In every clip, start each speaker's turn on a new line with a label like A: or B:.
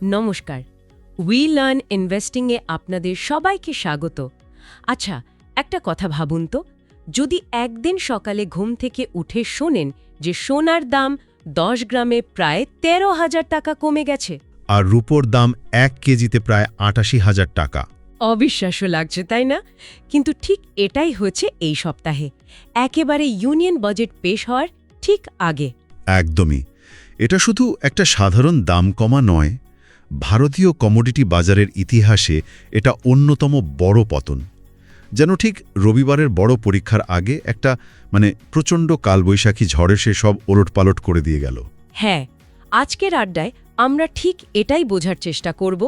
A: নমস্কার। We learn ইনভেস্টিংয়ে আপনাদের সবাইকে স্বাগত। আচ্ছা, একটা কথা ভাবুন তো, যদি একদিন সকালে ঘুম থেকে উঠে শোনেন যে সোনার দাম 10 গ্রামে প্রায় 13,000 টাকা কমে গেছে।
B: আর রূপোর দাম 1 কেজিতে প্রায় 88,000 টাকা।
A: অবিশ্বাস্য লাগছে, তাই না? কিন্তু ঠিক এটাই হয়েছে এই সপ্তাহে, একেবারে ইউনিয়ন বাজেট পেশ হওয়ার ঠিক আগে।
B: একদমই। এটা শুধু একটা সাধারণ দাম কমা নয়, ভারতীয় কমোডিটি বাজারের ইতিহাসে এটা অন্যতম বড় পতন। যেন ঠিক রবিবারের বড় পরীক্ষার আগে একটা প্রচণ্ড কালবৈশাখী ঝড়ে সে সব ওলটপালট করে দিয়ে গেল।
A: হ্যাঁ, আজকের আড্ডায় আমরা ঠিক এটাই বোঝার চেষ্টা করব,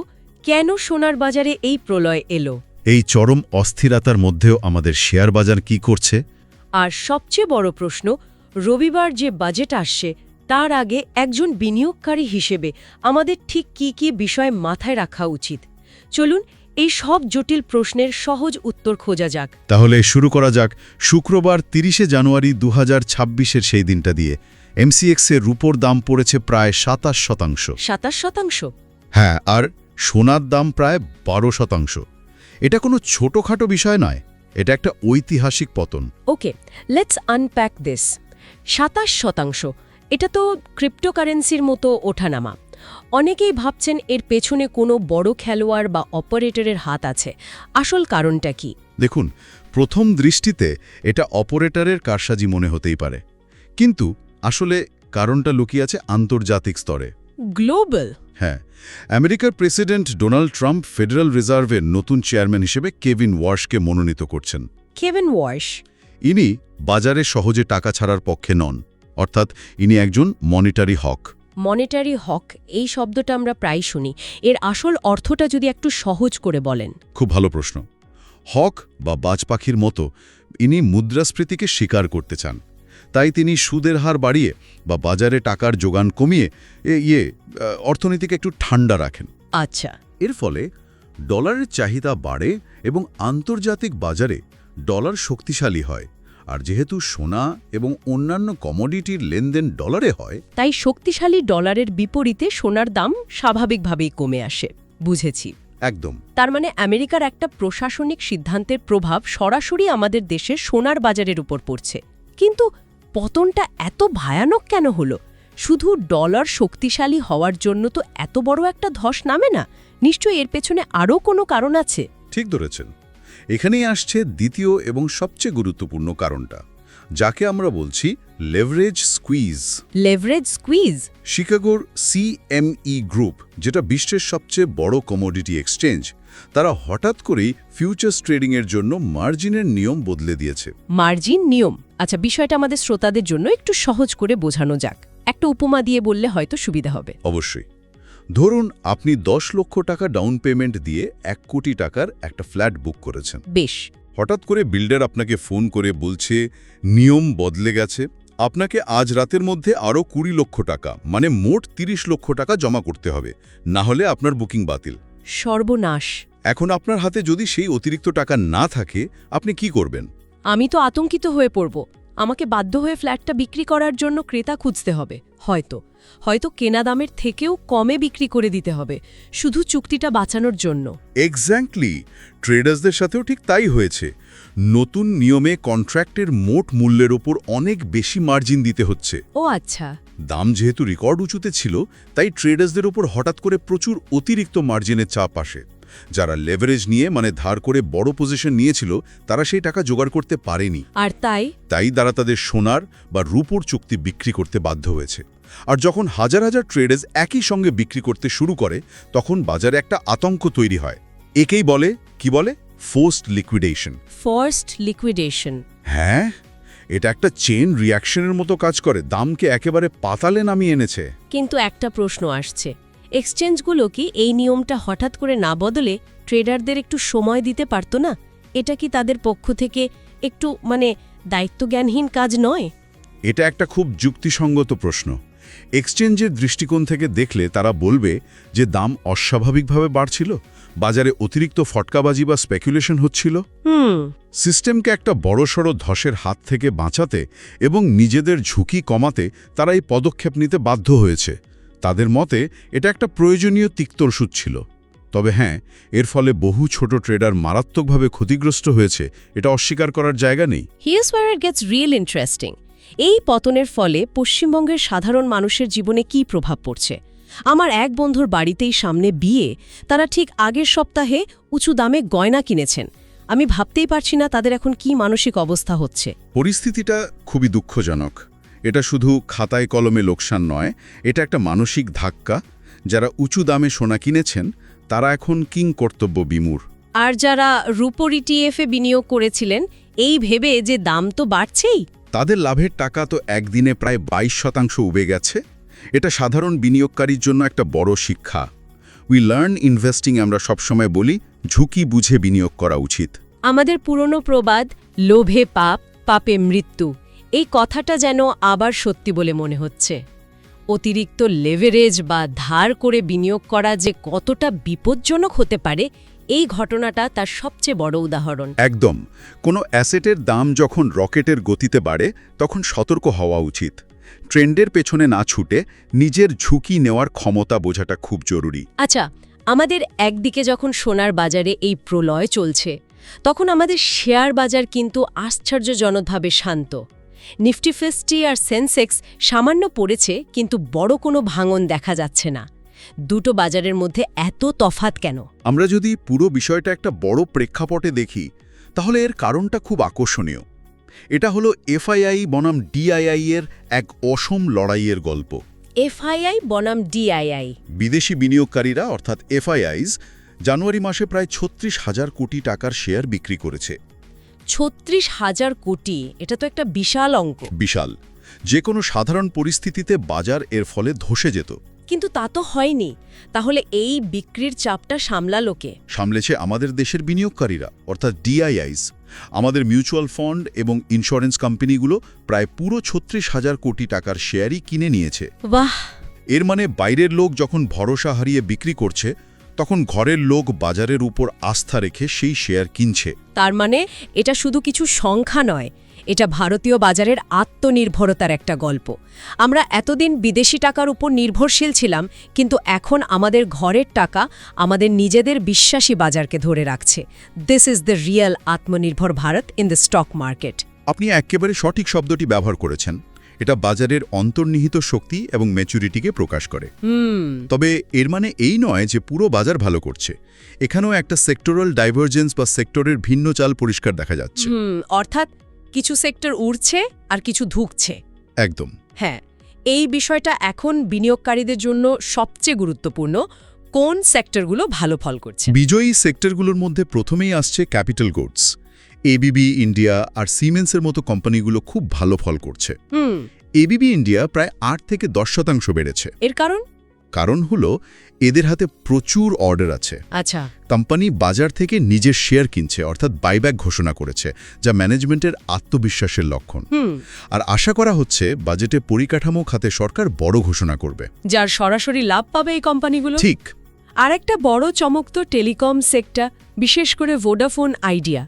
A: কেন সোনার বাজারে এই প্রলয় এলো,
B: এই চরম অস্থিরতার মধ্যেও আমাদের শেয়ার বাজার কি করছে।
A: আর সবচেয়ে বড় প্রশ্ন, রবিবার যে বাজেট আসছে তার আগে একজন বিনিয়োগকারী হিসেবে আমাদের ঠিক কি কি বিষয় মাথায় রাখা উচিত। চলুন এই সব জটিল প্রশ্নের সহজ উত্তর খোঁজা যাক।
B: তাহলে শুরু করা যাক শুক্রবার 30শে জানুয়ারি 2026-এর সেই দিনটা দিয়ে। এমসিএক্সের রূপোর দাম পড়েছে প্রায় 27%।
A: 27%?
B: হ্যাঁ, আর সোনার দাম প্রায় 12%। এটা কোনো ছোটখাটো বিষয় নয়, এটা একটা ঐতিহাসিক পতন।
A: ওকে, লেটস আনপ্যাক দিস। 27%, এটা তো ক্রিপ্টোকারেন্সির মতো ওঠানামা। অনেকেই ভাবছেন এর পেছনে কোনো বড় খেলোয়াড় বা অপারেটরের হাত আছে। আসল কারণটা কি?
B: দেখুন, প্রথম দৃষ্টিতে এটা অপারেটরের কারসাজি মনে হতেই পারে, কিন্তু আসলে কারণটা লুকিয়ে আছে আন্তর্জাতিক স্তরে।
A: গ্লোবাল?
B: হ্যাঁ, আমেরিকার প্রেসিডেন্ট ডোনাল্ড ট্রাম্প ফেডারেল রিজার্ভের নতুন চেয়ারম্যান হিসেবে কেভিন ওয়ার্শকে মনোনীত করছেন।
A: কেভিন ওয়ার্শ?
B: ইনি বাজারে সহজে টাকা ছাড়ার পক্ষে নন, অর্থাৎ ইনি একজন মনিটারি হক।
A: মনিটারি হক, এই শব্দটা আমরা প্রায় শুনি। এর আসল অর্থটা যদি একটু সহজ করে বলেন।
B: খুব ভালো প্রশ্ন। হক বা বাজ পাখির মতো ইনি মুদ্রাস্ফীতিকে স্বীকার করতে চান। তাই তিনি সুদের হার বাড়িয়ে বা বাজারে টাকার যোগান কমিয়ে অর্থনীতিকে একটু ঠান্ডা রাখেন।
A: আচ্ছা।
B: এর ফলে ডলারের চাহিদা বাড়ে এবং আন্তর্জাতিক বাজারে ডলার শক্তিশালী হয়। আর যেহেতু সোনা এবং অন্যান্য কমোডিটির লেনদেন ডলারে হয়,
A: তাই শক্তিশালী ডলারের বিপরীতে সোনার দাম স্বাভাবিকভাবেই কমে আসে। বুঝেছি।
B: একদম।
A: তার মানে আমেরিকার একটা প্রশাসনিক সিদ্ধান্তের প্রভাব সরাসরি আমাদের দেশের সোনার বাজারের উপর পড়ছে। কিন্তু পতনটা এত ভয়ানক কেন হলো? শুধু ডলার শক্তিশালী হওয়ার জন্য তো এত বড় একটা ধস নামে না। নিশ্চয়ই এর পেছনে আরও কোনো কারণ আছে।
B: ঠিক ধরেছেন। এখানেই আসছে দ্বিতীয় এবং সবচেয়ে গুরুত্বপূর্ণ কারণটা, যাকে আমরা বলছি লেভারেজ স্কুইজ।
A: Leverage squeeze?
B: শিকাগোর CME গ্রুপ, যেটা বিশ্বের সবচেয়ে বড় কমোডিটি এক্সচেঞ্জ, তারা হঠাৎ করেই ফিউচার্স ট্রেডিংয়ের জন্য মার্জিনের নিয়ম বদলে দিয়েছে।
A: মার্জিন নিয়ম? আচ্ছা, বিষয়টা আমাদের শ্রোতাদের জন্য একটু সহজ করে বোঝানো যাক। একটা উপমা দিয়ে বললে হয়তো সুবিধা হবে।
B: অবশ্যই। ধরুন আপনি 10 লক্ষ টাকা ডাউন পেমেন্ট দিয়ে 1 কোটি টাকার একটা ফ্ল্যাট বুক করেছেন।
A: বেশ।
B: হঠাৎ করে বিল্ডার আপনাকে ফোন করে বলছে নিয়ম বদলে গেছে, আপনাকে আজ রাতের মধ্যে আরও 20 লক্ষ টাকা মোট 30 লক্ষ টাকা জমা করতে হবে, না হলে আপনার বুকিং বাতিল।
A: সর্বনাশ।
B: এখন আপনার হাতে যদি সেই অতিরিক্ত টাকা না থাকে, আপনি কি করবেন?
A: আমি তো আতঙ্কিত হয়ে পড়ব। আমাকে বাধ্য হয়ে ফ্ল্যাটটা বিক্রি করার জন্য ক্রেতা খুঁজতে হবে। হয়তো কেনা দামের থেকেও কমে বিক্রি করে দিতে হবে, শুধু চুক্তিটা বাঁচানোর জন্য।
B: এক্স্যাক্টলি। ট্রেডার্সদের সাথেও ঠিক তাই হয়েছে। নতুন নিয়মে কন্ট্রাক্টের মোট মূল্যের ওপর অনেক বেশি মার্জিন দিতে হচ্ছে।
A: ও আচ্ছা।
B: দাম যেহেতু রেকর্ড উঁচুতে ছিল, তাই ট্রেডার্সদের ওপর হঠাৎ করে প্রচুর অতিরিক্ত মার্জিনের চাপ আসে। যারা লেভারেজ নিয়ে ধার করে বড় পজিশন নিয়েছিল, তারা সেই টাকা জোগাড় করতে পারেনি।
A: আর তাই
B: তারা তাদের সোনার বা রূপোর চুক্তি বিক্রি করতে বাধ্য হয়েছে। আর যখন হাজার হাজার ট্রেডার্স একই সঙ্গে বিক্রি করতে শুরু করে, তখন বাজারে একটা আতঙ্ক তৈরি হয়। একেই বলে ফোর্সড লিকুইডেশন।
A: Forced liquidation?
B: হ্যাঁ, এটা একটা চেইন রিঅ্যাকশনের মতো কাজ করে, দামকে একেবারে পাতালে নামিয়ে এনেছে।
A: কিন্তু একটা প্রশ্ন আসছে, এক্সচেঞ্জগুলো কি এই নিয়মটা হঠাৎ করে না বদলে ট্রেডারদের একটু সময় দিতে পারত না? এটা কি তাদের পক্ষ থেকে একটু দায়িত্বজ্ঞানহীন কাজ নয়?
B: এটা একটা খুব যুক্তিসঙ্গত প্রশ্ন। এক্সচেঞ্জের দৃষ্টিকোণ থেকে দেখলে তারা বলবে যে দাম অস্বাভাবিকভাবে বাড়ছিল, বাজারে অতিরিক্ত ফটকাবাজি বা স্পেকুলেশন হচ্ছিল। সিস্টেমকে একটা বড়সড় ধসের হাত থেকে বাঁচাতে এবং নিজেদের ঝুঁকি কমাতে তারা এই পদক্ষেপ নিতে বাধ্য হয়েছে, তাদের মতে এটা একটা প্রয়োজনীয় তিক্ত ওষুধ ছিল। তবে হ্যাঁ, এর ফলে বহু ছোট ট্রেডার মারাত্মকভাবে ক্ষতিগ্রস্ত হয়েছে, এটা অস্বীকার করার জায়গা নেই।
A: Here's where it gets real interesting. এই পতনের ফলে পশ্চিমবঙ্গের সাধারণ মানুষের জীবনে কী প্রভাব পড়ছে? আমার এক বন্ধুর বাড়িতেই সামনে বিয়ে, তারা ঠিক আগের সপ্তাহে উঁচু দামে গয়না কিনেছেন। আমি ভাবতেই পারছি না তাদের এখন কি মানসিক অবস্থা হচ্ছে।
B: পরিস্থিতিটা খুবই দুঃখজনক। এটা শুধু খাতায় কলমে লোকসান নয়, এটা একটা মানসিক ধাক্কা। যারা উঁচু দামে সোনা কিনেছেন তারা এখন কিং কর্তব্য বিমূঢ়।
A: আর যারা রূপোর ইটিএফে বিনিয়োগ করেছিলেন এই ভেবে যে দাম তো বাড়ছেই,
B: তাদের লাভের টাকা তো একদিনে প্রায় 22% উবে গেছে। এটা সাধারণ বিনিয়োগকারীর জন্য একটা বড় শিক্ষা। উই লার্ন ইনভেস্টিং, আমরা সবসময় বলি ঝুঁকি বুঝে বিনিয়োগ করা উচিত।
A: আমাদের পুরনো প্রবাদ লোভে পাপ, পাপে মৃত্যু, এই কথাটা যেন আবার সত্যি বলে মনে হচ্ছে। অতিরিক্ত লেভারেজ বা ধার করে বিনিয়োগ করা যে কতটা বিপজ্জনক হতে পারে, এই ঘটনাটা তার সবচেয়ে বড় উদাহরণ।
B: একদম। কোনো অ্যাসেটের দাম যখন রকেটের গতিতে বাড়ে তখন সতর্ক হওয়া উচিত। ট্রেন্ডের পেছনে না ছুটে নিজের ঝুঁকি নেওয়ার ক্ষমতা বোঝাটা খুব জরুরি।
A: আচ্ছা, আমাদের একদিকে যখন সোনার বাজারে এই প্রলয় চলছে, তখন আমাদের শেয়ার বাজার কিন্তু আশ্চর্যজনকভাবে শান্ত। নিফটি 50 আর সেন্সেক্স সামান্য পড়েছে, কিন্তু বড় কোনো ভাঙন দেখা যাচ্ছে না। দুটো বাজারের মধ্যে এত তফাৎ কেন?
B: আমরা যদি পুরো বিষয়টা একটা বড় প্রেক্ষাপটে দেখি তাহলে এর কারণটা খুব আকর্ষণীয়। এটা হলো এফআইআই বনাম ডিআইআই এর এক অসম লড়াইয়ের গল্প।
A: এফআইআই বনাম ডিআইআই।
B: বিদেশি বিনিয়োগকারীরা অর্থাৎ এফআইআইস জানুয়ারি মাসে প্রায় ৩৬,০০০ কোটি টাকার শেয়ার বিক্রি করেছে।
A: ৩৬,০০০ কোটি, এটা তো একটা বিশাল অঙ্ক।
B: বিশাল। যে কোনো সাধারণ পরিস্থিতিতে বাজার এর ফলে ধসে যেত।
A: কিন্তু তা তো হয়নি। তাহলে এই বিক্রির চাপটা সামলালো কে?
B: সামলেছে আমাদের দেশের বিনিয়োগকারীরা অর্থাৎ ডিআইআইস। আমাদের মিউচুয়াল ফান্ড এবং ইন্স্যুরেন্স কোম্পানিগুলো প্রায় পুরো ৩৬,০০০ কোটি টাকার শেয়ারই কিনে নিয়েছে।
A: বাহ!
B: এর মানে বাইরের লোক যখন ভরসা হারিয়ে বিক্রি করছে, তখন ঘরের লোক বাজারের উপর আস্থা রেখে সেই শেয়ার কিনছে।
A: তার মানে এটা শুধু কিছু সংখ্যা নয়, এটা ভারতীয় বাজারের আত্মনির্ভরতার একটা গল্প। আমরা এতদিন বিদেশি টাকার উপর নির্ভরশীল ছিলাম, কিন্তু এখন আমাদের ঘরের টাকা আমাদের নিজেদের বিশ্বাসী বাজারকে ধরে রাখছে। দিস ইজ দ্য রিয়েল আত্মনির্ভর Bharat in the stock market.
B: আপনি একেবারে সঠিক শব্দটি ব্যবহার করেছেন। এটা বাজারের অন্তর্নিহিত শক্তি এবং ম্যাচুরিটিকে প্রকাশ করে। তবে এর মানে এই নয় যে পুরো বাজার ভালো করছে। এখানেও একটা সেক্টরাল ডাইভারজেন্স বা সেক্টরের ভিন্ন চাল পরিষ্কার দেখা যাচ্ছে।
A: অর্থাৎ কিছু সেক্টর উড়ছে আর কিছু ধুঁকছে।
B: একদম।
A: হ্যাঁ, এই বিষয়টা এখন বিনিয়োগকারীদের জন্য সবচেয়ে গুরুত্বপূর্ণ। কোন সেক্টরগুলো ভালো ফল করছে?
B: বিজয়ী সেক্টরগুলোর মধ্যে প্রথমেই আসছে ক্যাপিটাল গুডস। এবিবি ইন্ডিয়া আর সিমেন্সের মতো কোম্পানিগুলো খুব ভালো ফল করছে। এবিবি ইন্ডিয়া প্রায় ৮ থেকে ১০% বেড়েছে।
A: এর কারণ
B: হলো এদের হাতে প্রচুর অর্ডার আছে।
A: আচ্ছা,
B: কোম্পানি বাজার থেকে নিজের শেয়ার কিনছে, অর্থাৎ বাইব্যাক ঘোষণা করেছে, যা ম্যানেজমেন্টের আত্মবিশ্বাসের লক্ষণ। আর আশা করা হচ্ছে বাজেটে পরিকাঠামো খাতে সরকার বড় ঘোষণা করবে,
A: যার সরাসরি লাভ পাবে এই কোম্পানিগুলো।
B: ঠিক।
A: আর একটা বড় চমক তো টেলিকম সেক্টর, বিশেষ করে ভোডাফোন আইডিয়া।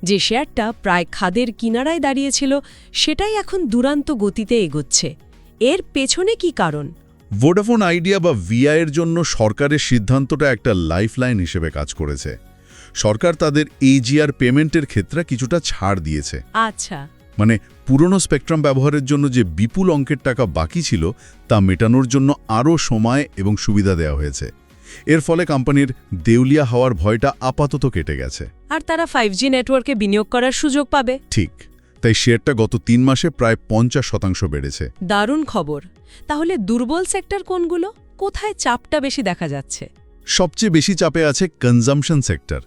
A: যে শেয়ারটা প্রায় খাদের কিনারায় দাঁড়িয়েছিল, সেটাই এখন দুরান্ত গতিতে এগোচ্ছে। এর পেছনে কি কারণ?
B: ভোডাফোন আইডিয়া বা ভিআইয়ের জন্য সরকারের সিদ্ধান্তটা একটা লাইফলাইন হিসেবে কাজ করেছে। সরকার তাদের এজিআর পেমেন্টের ক্ষেত্রে কিছুটা ছাড় দিয়েছে।
A: আচ্ছা,
B: মানে পুরনো স্পেকট্রাম ব্যবহারের জন্য যে বিপুল অঙ্কের টাকা বাকি ছিল তা মেটানোর জন্য আরও সময় এবং সুবিধা দেওয়া হয়েছে। এর ফলে কোম্পানির দেউলিয়া হওয়ার ভয়টা আপাতত কেটে গেছে।
A: আর তারা 5G নেটওয়ার্কে বিনিয়োগ করার সুযোগ পাবে।
B: ঠিক। তাই শেয়ারটা গত ৩ মাসে প্রায় ৫০% বেড়েছে।
A: দারুণ খবর। তাহলে দুর্বল সেক্টর কোনগুলো? কোথায় চাপটা বেশি দেখা যাচ্ছে?
B: সবচেয়ে বেশি চাপে আছে কনজাম্পশন সেক্টর।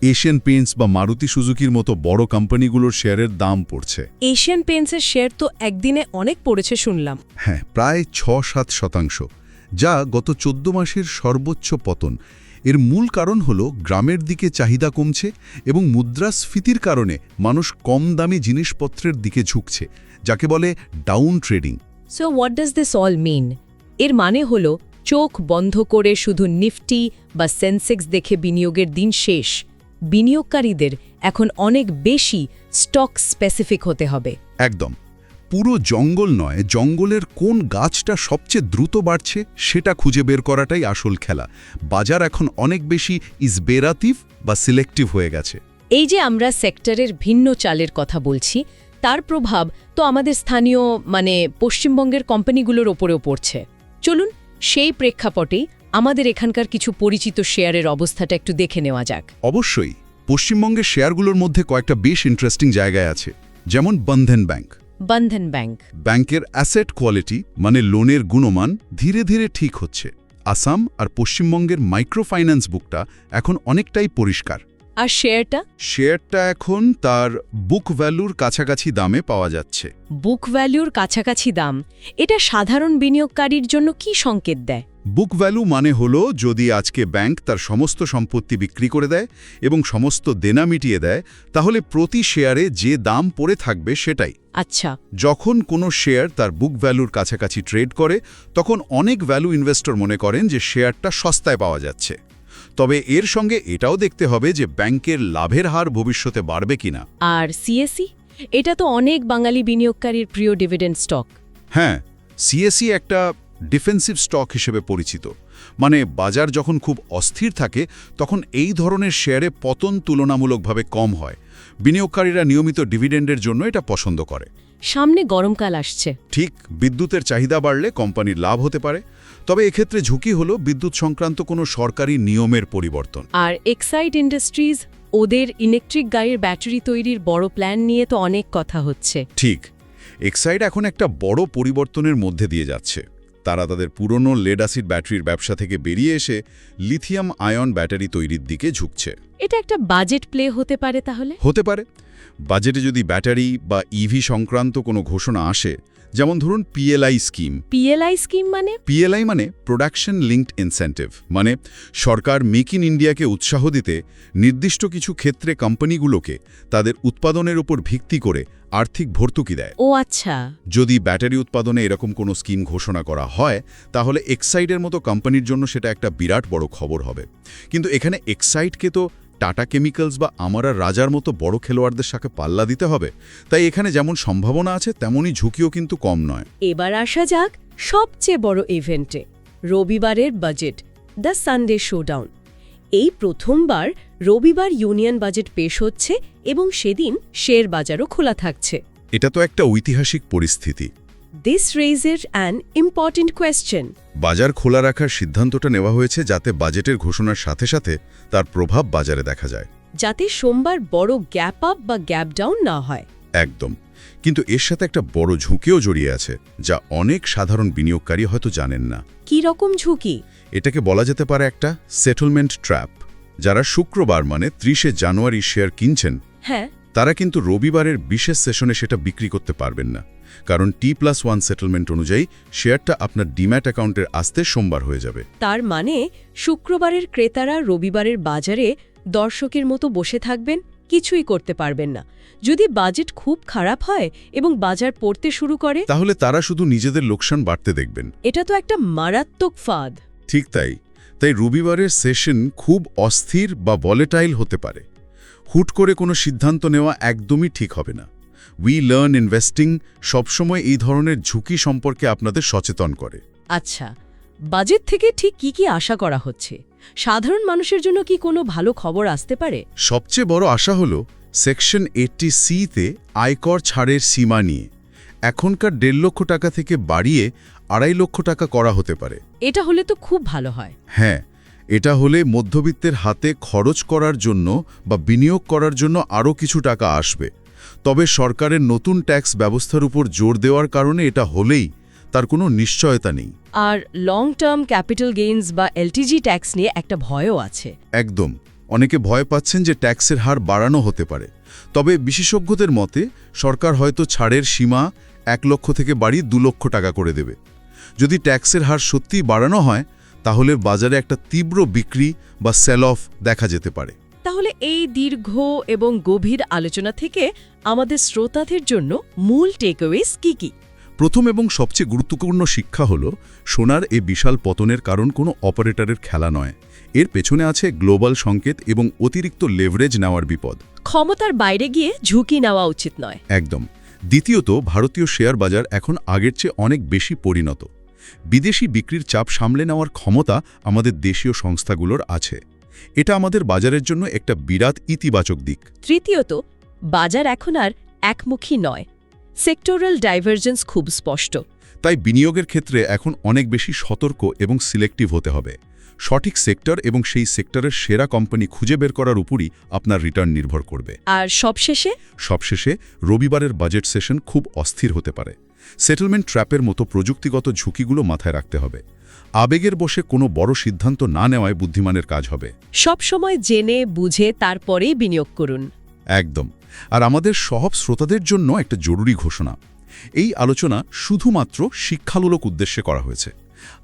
B: এশিয়ান পেইন্টস বা মারুতি সুজুকির মতো বড় কোম্পানিগুলোর শেয়ারের দাম পড়ছে।
A: এশিয়ান পেইন্টসের শেয়ার তো একদিনে অনেক পড়েছে শুনলাম।
B: হ্যাঁ, প্রায় ৬-৭%, যা গত ১৪ মাসের সর্বোচ্চ পতন। এর মূল কারণ হল গ্রামের দিকে চাহিদা কমছে এবং মুদ্রাস্ফীতির কারণে মানুষ কম দামি জিনিসপত্রের দিকে ঝুঁকছে, যাকে বলে down trading.
A: So what does this all mean? এর মানে হল চোখ বন্ধ করে শুধু নিফটি বা সেন্সেক্স দেখে বিনিয়োগের দিন শেষ। বিনিয়োগকারীদের এখন অনেক বেশি স্টক স্পেসিফিক হতে হবে।
B: একদম।
C: পুরো জঙ্গল নয়, জঙ্গলের কোন গাছটা সবচেয়ে দ্রুত বাড়ছে সেটা খুঁজে বের করাটাই আসল খেলা। বাজার এখন অনেক বেশি ইসবেরাতিভ বা সিলেক্টিভ হয়ে গেছে।
A: এই যে আমরা সেক্টরের ভিন্ন চালের কথা বলছি, তার প্রভাব তো আমাদের স্থানীয় পশ্চিমবঙ্গের কোম্পানিগুলোর ওপরেও পড়ছে। চলুন সেই প্রেক্ষাপটেই আমাদের এখানকার কিছু পরিচিত শেয়ারের অবস্থাটা একটু দেখে নেওয়া যাক।
C: অবশ্যই পশ্চিমবঙ্গের শেয়ারগুলোর মধ্যে কয়েকটা বেশ ইন্টারেস্টিং জায়গায় আছে, যেমন বন্ধন ব্যাংক।
A: বন্ধন ব্যাংক
C: ব্যাংকের অ্যাসেট কোয়ালিটি লোনের গুণমান ধীরে ধীরে ঠিক হচ্ছে। আসাম আর পশ্চিমবঙ্গের মাইক্রোফাইন্যান্স বুকটা এখন অনেকটাই পরিষ্কার।
A: আর
C: শেয়ারটা এখন তার বুক ভ্যালুর কাছাকাছি দামে পাওয়া যাচ্ছে।
A: বুক ভ্যালুর কাছাকাছি দাম, এটা সাধারণ বিনিয়োগকারীর জন্য কি সংকেত দেয়?
C: বুক ভ্যালু হলো যদি আজকে ব্যাংক তার সমস্ত সম্পত্তি বিক্রি করে দেয় এবং সমস্ত দেনা মিটিয়ে দেয়, তাহলে প্রতি শেয়ারে যে দাম পড়ে থাকবে সেটাই।
A: আচ্ছা,
C: যখন কোনো শেয়ার তার বুক ভ্যালুর কাছাকাছি ট্রেড করে, তখন অনেক ভ্যালু ইনভেস্টর মনে করেন যে শেয়ারটা সস্তায় পাওয়া যাচ্ছে। তবে এর সঙ্গে এটাও দেখতে হবে যে ব্যাংকের লাভের হার ভবিষ্যতে বাড়বে কিনা।
A: আর সিএসই, এটা তো অনেক বাঙালি বিনিয়োগকারীর প্রিয় ডিভিডেন্ড স্টক।
C: হ্যাঁ, সিএসই একটা ডিফেন্সিভ স্টক হিসেবে পরিচিত। বাজার যখন খুব অস্থির থাকে, তখন এই ধরনের শেয়ারে পতন তুলনামূলকভাবে কম হয়। বিনিয়োগকারীরা নিয়মিত ডিভিডেন্ডের জন্য এটা পছন্দ করে।
A: সামনে গরমকাল আসছে।
C: ঠিক, বিদ্যুতের চাহিদা বাড়লে কোম্পানির লাভ হতে পারে। তবে এক্ষেত্রে ঝুঁকি হলো বিদ্যুৎ সংক্রান্ত কোনো সরকারি নিয়মের পরিবর্তন।
A: আর এক্সাইড ইন্ডাস্ট্রিজ, ওদের ইলেকট্রিক গাড়ির ব্যাটারি তৈরির বড় প্ল্যান নিয়ে তো অনেক কথা হচ্ছে।
C: ঠিক, এক্সাইড এখন একটা বড় পরিবর্তনের মধ্যে দিয়ে যাচ্ছে। তারা তাদের পুরনো লেড অ্যাসিড ব্যাটারির ব্যবসা থেকে বেরিয়ে এসে লিথিয়াম আয়ন ব্যাটারি তৈরির দিকে ঝুঁকছে।
A: এটা একটা বাজেট প্লে হতে পারে তাহলে?
C: হতে পারে। বাজেটে যদি ব্যাটারি বা ইভি সংক্রান্ত কোনো ঘোষণা আসে, যেমন ধরুন PLI scheme.
A: PLI scheme
C: PLI production linked incentive, সরকার মেক ইন ইন্ডিয়াকে উৎসাহ দিতে নির্দিষ্ট কিছু ক্ষেত্রে কোম্পানিগুলোকে তাদের উৎপাদনের উপর ভিত্তি করে আর্থিক ভর্তুকি দেয়।
A: ও আচ্ছা।
C: যদি ব্যাটারি উৎপাদনে এরকম কোনো স্কিম ঘোষণা করা হয়, তাহলে এক্সাইডের মতো কোম্পানির জন্য সেটা একটা বিরাট বড় খবর হবে। কিন্তু এখানে এক্সাইডকে তো টাটা কেমিক্যালস বা আমারা রাজার মতো বড় খেলোয়াড়দের সাথে পাল্লা দিতে হবে। তাই এখানে যেমন সম্ভাবনা আছে, তেমনই ঝুঁকিও কিন্তু কম নয়।
A: এবার আসা যাক সবচেয়ে বড় ইভেন্টে, রবিবারের বাজেট, দ্য সানডে শোডাউন। এই প্রথমবার রবিবার ইউনিয়ন বাজেট পেশ হচ্ছে এবং সেদিন শেয়ার বাজারও খোলা থাকছে।
C: এটা তো একটা ঐতিহাসিক পরিস্থিতি।
A: This raises an important question.
C: বাজার খোলা রাখার সিদ্ধান্তটা নেওয়া হয়েছে যাতে বাজেটের ঘোষণার সাথে সাথে তার প্রভাব বাজারে দেখা যায়,
A: যাতে সোমবার বড় গ্যাপ আপ বা গ্যাপ ডাউন না হয়।
C: একদম। কিন্তু এর সাথে একটা বড় ঝুঁকিও জড়িয়ে আছে, যা অনেক সাধারণ বিনিয়োগকারী হয়তো জানেন না।
A: কি রকম ঝুঁকি?
C: এটাকে বলা যেতে পারে একটা সেটেলমেন্ট ট্র্যাপ। যারা শুক্রবার 30শে জানুয়ারি শেয়ার কিনছেন,
A: হ্যাঁ,
C: তারা কিন্তু রবিবারের বিশেষ সেশনে সেটা বিক্রি করতে পারবেন না, কারণ T+1 সেটেলমেন্ট অনুযায়ী শেয়ারটা আপনার ডিম্যাট অ্যাকাউন্টের আসতে সোমবার হয়ে যাবে।
A: তার শুক্রবারের ক্রেতারা রবিবারের বাজারে দর্শকের মতো বসে থাকবেন, কিছুই করতে পারবেন না। যদি বাজেট খুব খারাপ হয় এবং বাজার পড়তে শুরু করে,
C: তাহলে তারা শুধু নিজেদের লোকসান বাড়তে দেখবেন।
A: এটা তো একটা মারাত্মক ফাঁদ।
C: ঠিক তাই রবিবারের সেশন খুব অস্থির বা ভলেটাইল হতে পারে। হুট করে কোনো সিদ্ধান্ত নেওয়া একদমই ঠিক হবে না। উই লার্ন ইনভেস্টিং সবসময় এই ধরনের ঝুঁকি সম্পর্কে আপনাদের সচেতন করে।
A: আচ্ছা, বাজেট থেকে ঠিক কি আশা করা হচ্ছে? সাধারণ মানুষের জন্য কি কোনো ভালো খবর আসতে পারে?
C: সবচেয়ে বড় আশা হলো সেকশন 80C-তে আয়কর ছাড়ের সীমা নিয়ে এখনকার 1.5 লক্ষ টাকা থেকে বাড়িয়ে 2.5 লক্ষ টাকা করা হতে পারে।
A: এটা হলে তো খুব ভালো হয়।
C: হ্যাঁ, এটা হলে মধ্যবিত্তের হাতে খরচ করার জন্য বা বিনিয়োগ করার জন্য আরও কিছু টাকা আসবে। তবে সরকারের নতুন ট্যাক্স ব্যবস্থার উপর জোর দেওয়ার কারণে এটা হলেই তার কোনো নিশ্চয়তা নেই।
A: আর লং টার্ম ক্যাপিটাল গেইনস বা এলটিজি ট্যাক্স নিয়ে একটা ভয়ও আছে।
C: একদম, অনেকে ভয় পাচ্ছেন যে ট্যাক্সের হার বাড়ানো হতে পারে। তবে বিশেষজ্ঞদের মতে সরকার হয়তো ছাড়ের সীমা 1 লক্ষ থেকে বাড়িয়ে 2 লক্ষ টাকা করে দেবে। যদি ট্যাক্সের হার সত্যিই বাড়ানো হয়, তাহলে বাজারে একটা তীব্র বিক্রি বা সেল অফ দেখা যেতে পারে।
A: তাহলে এই দীর্ঘ এবং গভীর আলোচনা থেকে আমাদের শ্রোতাদের জন্য মূল টেকঅ্যাওয়েজ কি?
C: প্রথম এবং সবচেয়ে গুরুত্বপূর্ণ শিক্ষা হল, সোনার এই বিশাল পতনের কারণ কোনো অপারেটরের খেলা নয়। এর পেছনে আছে গ্লোবাল সংকেত এবং অতিরিক্ত লেভারেজ নেওয়ার বিপদ।
A: ক্ষমতার বাইরে গিয়ে ঝুঁকি নেওয়া উচিত নয়।
C: একদম। দ্বিতীয়ত, ভারতীয় শেয়ার বাজার এখন আগের চেয়ে অনেক বেশি পরিণত। বিদেশি বিক্রির চাপ সামলে নেওয়ার ক্ষমতা আমাদের দেশীয় সংস্থাগুলোর আছে। এটা আমাদের বাজারের জন্য একটা বিরাট ইতিবাচক দিক।
A: তৃতীয়ত, বাজার এখন আর একমুখী নয়। সেক্টরাল ডাইভারজেন্স খুব স্পষ্ট।
C: তাই বিনিয়োগের ক্ষেত্রে এখন অনেক বেশি সতর্ক এবং সিলেক্টিভ হতে হবে। সঠিক সেক্টর এবং সেই সেক্টরের সেরা কোম্পানি খুঁজে বের করার উপরই আপনার রিটার্ন নির্ভর করবে।
A: আর
C: সবশেষে রবিবারের বাজেট সেশন খুব অস্থির হতে পারে। সেটেলমেন্ট ট্র্যাপের মতো প্রযুক্তিগত ঝুঁকিগুলো মাথায় রাখতে হবে। আবেগের বশে কোনো বড় সিদ্ধান্ত না নেওয়ায় বুদ্ধিমানের কাজ হবে।
A: সবসময় জেনে বুঝে তারপরেই বিনিয়োগ করুন।
C: একদম। আর আমাদের সব শ্রোতাদের জন্য একটা জরুরি ঘোষণা। এই আলোচনা শুধুমাত্র শিক্ষামূলক উদ্দেশ্যে করা হয়েছে।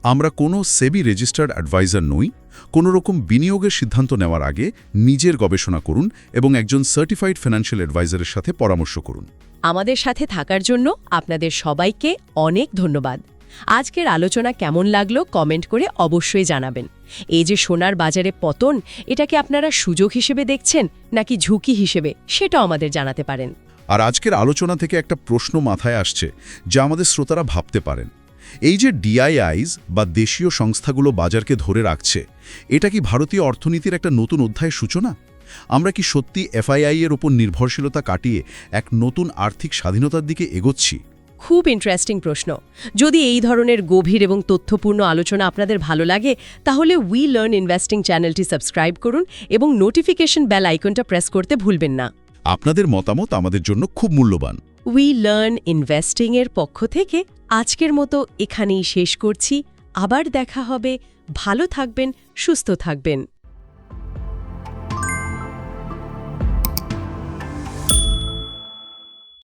C: আমরা কোনো সেবি রেজিস্টার্ড অ্যাডভাইজার নই। কোনো রকম বিনিয়োগের সিদ্ধান্ত নেওয়ার আগে নিজের গবেষণা করুন এবং একজন সার্টিফাইড ফাইন্যান্সিয়াল অ্যাডভাইজারের সাথে পরামর্শ করুন।
A: আমাদের সাথে থাকার জন্য আপনাদের সবাইকে অনেক ধন্যবাদ। আজকের আলোচনা কেমন লাগলো কমেন্ট করে অবশ্যই জানাবেন। এই যে সোনার বাজারে পতন, এটাকে আপনারা সুযোগ হিসেবে দেখছেন নাকি ঝুঁকি হিসেবে, সেটাও আমাদের জানাতে পারেন।
C: আর আজকের আলোচনা থেকে একটা প্রশ্ন মাথায় আসছে যা আমাদের শ্রোতারা ভাবতে পারেন। এই যে ডিআইআইস বা দেশীয় সংস্থাগুলো বাজারকে ধরে রাখছে, এটা কি ভারতীয় অর্থনীতির একটা নতুন অধ্যায়ের সূচনা? আমরা কি সত্যি এফআইআই এর উপর নির্ভরশীলতা কাটিয়ে এক নতুন আর্থিক স্বাধীনতার দিকে এগোচ্ছি?
A: খুব ইন্টারেস্টিং প্রশ্ন। যদি এই ধরনের গভীর এবং তথ্যপূর্ণ আলোচনা আপনাদের ভালো লাগে, তাহলে উই লার্ন ইনভেস্টিং চ্যানেলটি সাবস্ক্রাইব করুন এবং নোটিফিকেশন বেল আইকনটা প্রেস করতে ভুলবেন না।
C: আপনাদের মতামত আমাদের জন্য খুব মূল্যবান।
A: উই লার্ন ইনভেস্টিং এর পক্ষ থেকে আজকের মতো এখানেই শেষ করছি। আবার দেখা হবে। ভালো থাকবেন, সুস্থ থাকবেন।